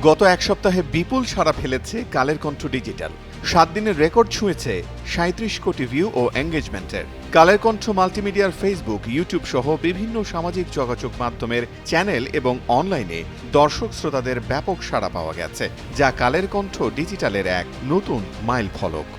গত এক সপ্তাহে বিপুল সাড়া ফেলেছে কালের কণ্ঠ ডিজিটাল। 7 দিনের রেকর্ড ছুঁয়েছে 37 কোটি ভিউ ও এঙ্গেজমেন্টের। কালের কণ্ঠ মাল্টিমিডিয়ার ফেসবুক, ইউটিউব সহ বিভিন্ন সামাজিক যোগাযোগ মাধ্যমের চ্যানেল এবং অনলাইনে দর্শক শ্রোতাদের ব্যাপক সাড়া পাওয়া গেছে, যা কালের কণ্ঠ ডিজিটালের এক নতুন মাইল ফলক।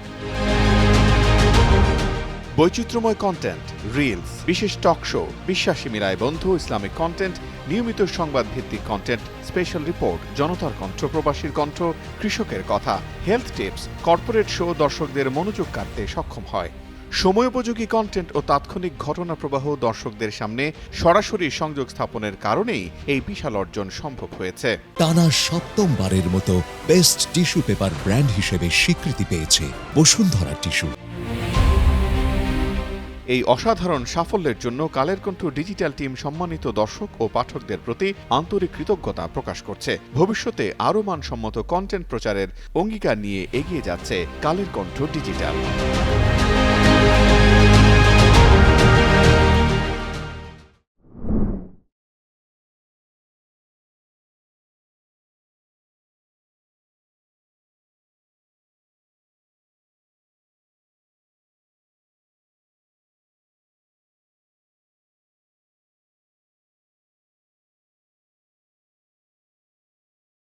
বৈচিত্র্যময় কন্টেন্ট, রিলস, বিশেষ টক শো, বিশ্বাসী মিরায় বন্ধু, ইসলামিক কন্টেন্ট, নিয়মিত সংবাদ ভিত্তিক কন্টেন্ট, স্পেশাল রিপোর্ট, জনতার কণ্ঠ, প্রবাসীর কণ্ঠ, কৃষকের কথা, হেলথ টিপস, কর্পোরেট শো দর্শকদের মনোযোগ কাড়তে সক্ষম হয়। সময়োপযোগী কন্টেন্ট ও তাৎক্ষণিক ঘটনা প্রবাহ দর্শকদের সামনে সরাসরি সংযোগ স্থাপনের কারণেই এই বিশাল অর্জন সম্ভব হয়েছে। টানা 7বার মতো বেস্ট টিস্যু পেপার ব্র্যান্ড হিসেবে স্বীকৃতি পেয়েছে বসুন্ধরা টিস্যু। এই অসাধারণ সাফল্যের জন্য কালের কণ্ঠ ডিজিটাল টিম সম্মানিত দর্শক ও পাঠকদের প্রতি আন্তরিক কৃতজ্ঞতা প্রকাশ করছে। ভবিষ্যতে আরও মানসম্মত কন্টেন্ট প্রচারের অঙ্গীকার নিয়ে এগিয়ে যাচ্ছে কালের কণ্ঠ ডিজিটাল।